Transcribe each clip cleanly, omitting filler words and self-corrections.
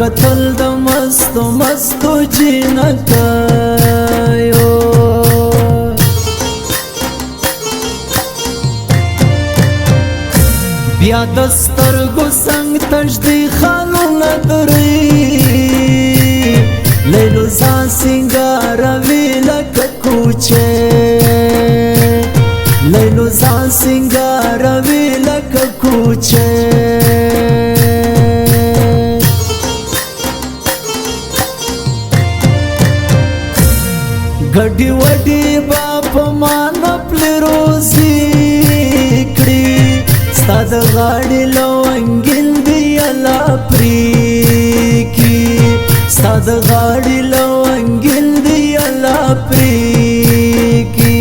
کتل د مستو مستو جنکیو بیا دسترګو څنګ تجدي خالو لدري لیلو ځان سنگاروي لکه کوچه لیلو ځان سنگاروي لکه کوچه گډي وډي باپ مان پلی روزي کړي ستاد غاړي لونګل دی الله پری کی ستاد غاړي لونګل دی الله پری کی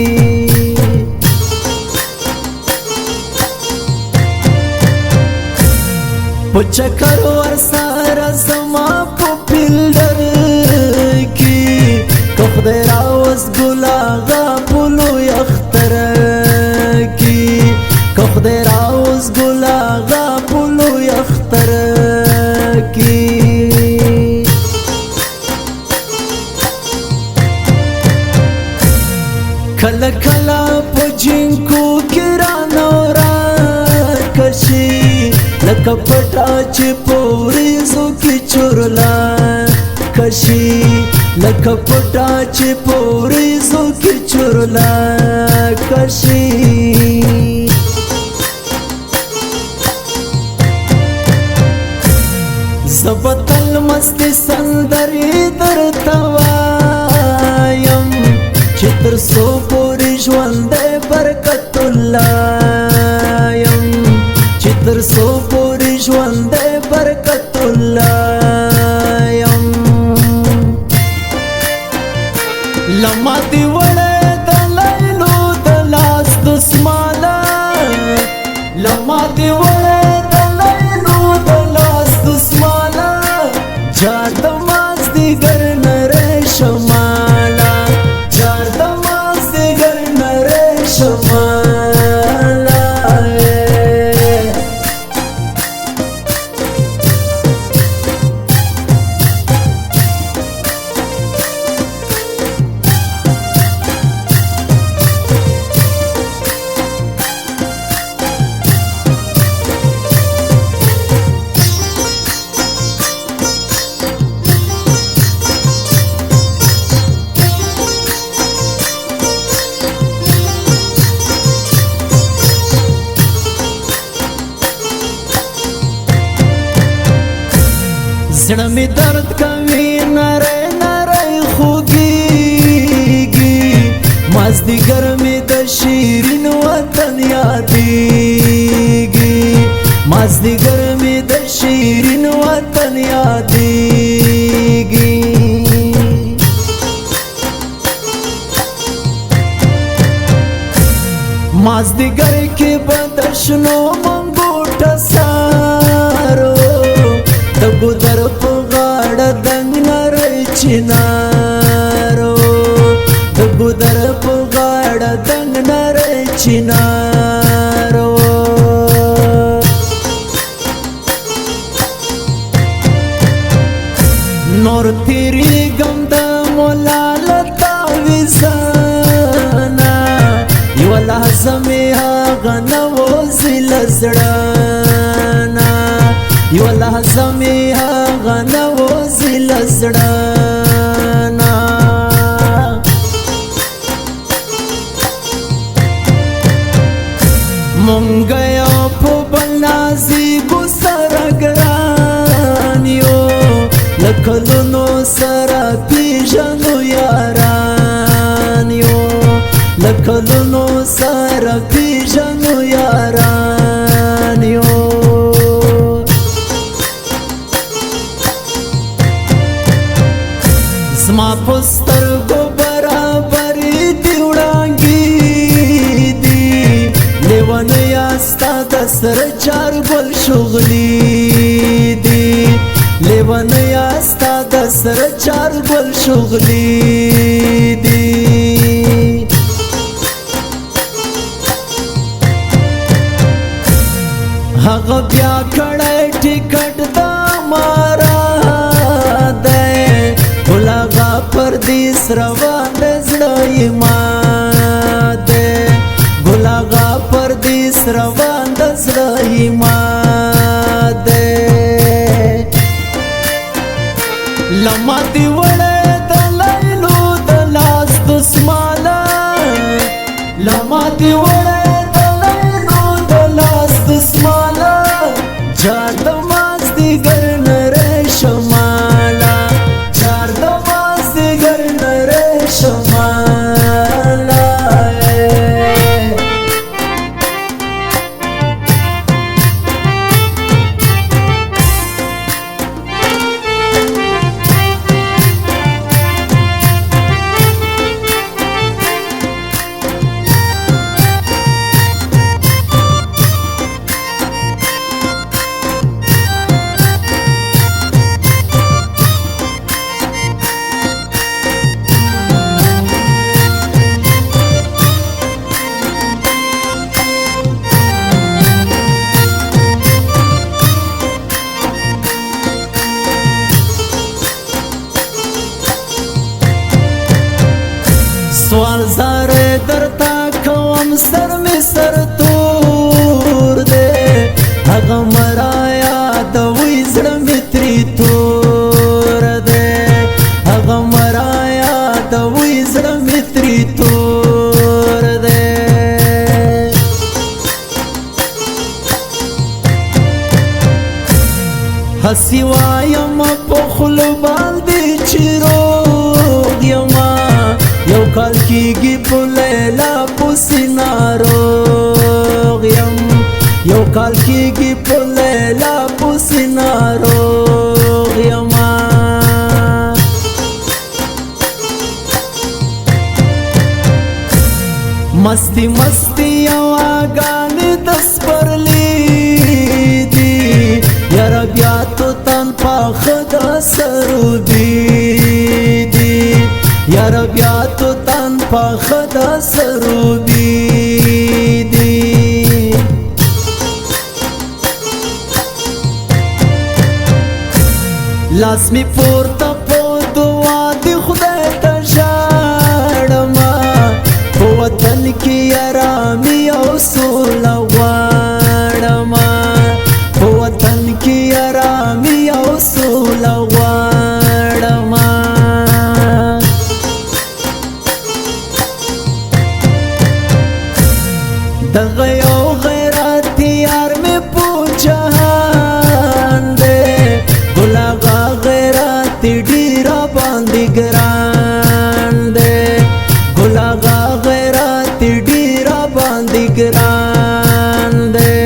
پچکر ور سارا زما په پلډر کی خدای راوس ګلاغا پلو یختر کی خدای راوس ګلاغا پلو یختر کی کله کله په جنکو کې را نورا کشي لکه پټا چې پورې زو کې چورلا کشي لکه پټا چې پورې زو کې چورلا کشي زبطل مست سندرې درته وایم چې تر څو پورې ژوند برکت الله یم چې تر څو پورې ژوند برکت الله یم لما دی وړه د لیلو د لاس دسماله لما دی وړه د لیلو د لاس دسماله جار د مازدیګر نره شماله جار د مازدیګر نره شماله زړه می درد کوي نری نری خوږیږي مازدیګر می د شیرین وطن یادیږي مازدیګر می د شیرین وطن یادیږي مازدیګر کې بدشنو منګوټه سارو د ګودر په غاړه دنګ نری چنارو د ګودر په غاړه دنګ نری چنارو نور تیری غم د مولا لتا وزانا یو لحظه می هغه نوځي لزړانا یو لحظه می هغه نوځي لزړانا مونږ یو په بلازي ګو سره ګران یو لکلونو سره پیژنو یاران یو لکلونو سره پیژنو یاران یو زما پستر گو برابری دی وړانګي دی لیوان یاستا د سر چار ګل شغلی دی لیوان یاستا د سر چار ګل شغلی دی هغه بیا کړه ټیکټ د مارا باندې زړه یې مات دی ګلاغا پردیس روان د زړه یې مات دی لما دی وړې د لیلو د لاس دسماله لما دی وړې د لیلو د لاس دسماله جار د مازدیګر نری شماله جار د مازدیګر نری شماله سوال زاره درتا کوم سر می سر تور دے هغه مرایا د وې زړه می تری تور دے هغه مرایا د وې زړه می تری تور دے هسی وایم په خلو باندې چیروږ یما یو کال کېږي په لیلا پسې ناروغ یم یو کال کېږي په لیلا پسې ناروغ یما مستی مستی یواګانې د سپرلي دي یاره بیا تو تن پاخه د سروبي دي یاره بیا تو تن پاخه د سروبي دي لاس می پورته په دعا دی خدای ته ژاړمه په وطن کې ارامي او سوله غواړمه په وطن کې ارامي او سوله غواړمه دغه یو غیرت یار می په جهان دی ګلاغا غیرت ډیر باندې ګران دی ګلاغا غیرت ډیر باندې ګران دی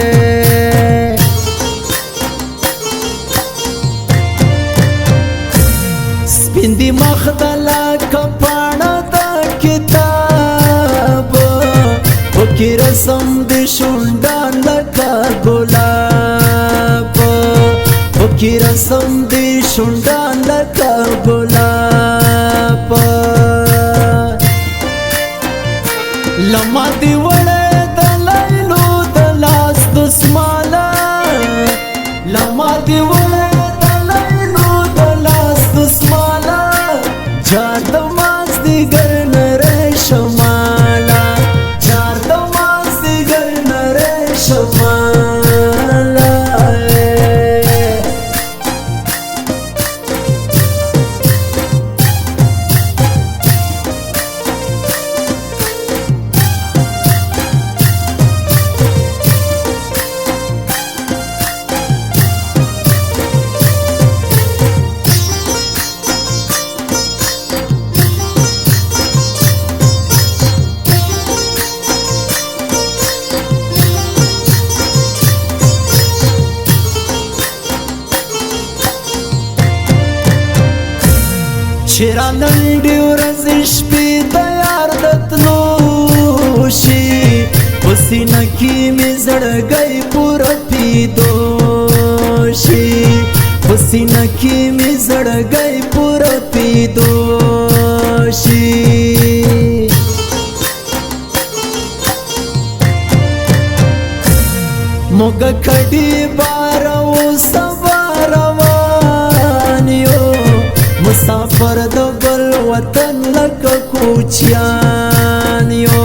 سپین دی مخ د لکه پاڼه د کتاب وکې رسم د شونډان لکه ګلاب وکې رسم د شونډان لکه ګلاب لما دی وړې د لیلو د لاس دسماله لما دی وړې د لیلو د لاس دسماله جار د مازدیګر نری شماله جار د مازدیګر نری شماله چرا لنډې ورځې شپې د یار د تلو شي په سینه کې مې زړګی پوره پیدو شي په سینه کې مې زړګی پوره پیدو شي موږ کډې بار اوس روان یو مسافر د بل وطن لکه کوچیان یو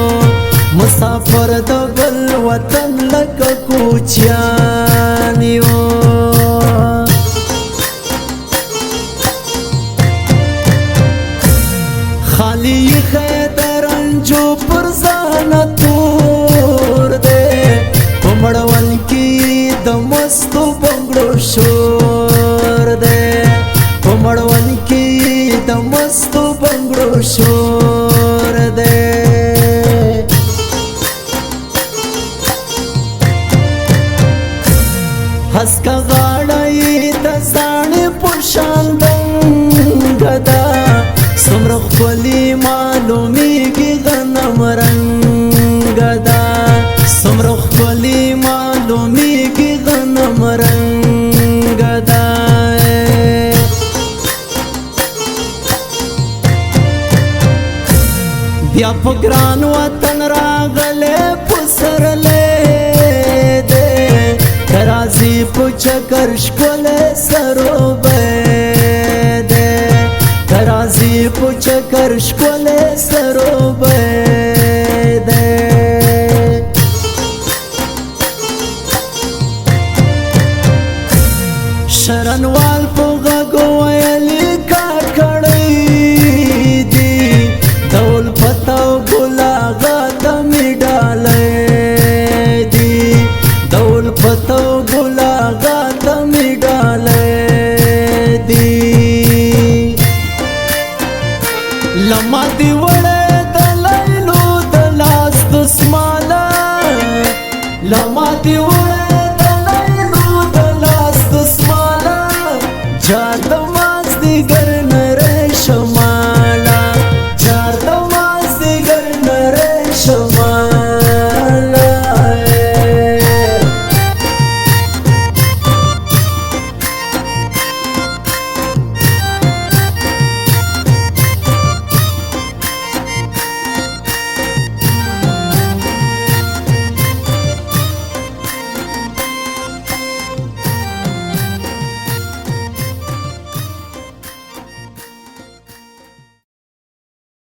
مسافر د بل وطن لکه کوچیان یو خالی خیدرنجو پر ځان تور دی په مړوند کې د مستو بنګړو شور دی په مړوند کې د مستو بنګړو شور دی هسکه غاړه یې د زاڼې په شان دنګه ده څومره ښکلې معلومیږي غنم رنګه ده څومره ښکلې معلومیږي غنم رنګه ده بیا په ګران وطن راغلی پسرلی دی که راځي په چکر ښکلی سروبی دی که راځي په چکر ښکلی سروبی دی شرنوال په غږ ویلي کاکړی دي ډول پته او ګلاغه ته مې ډالی دي ډول پته او ګلاغه ته مې ډالی دي لما دی وړی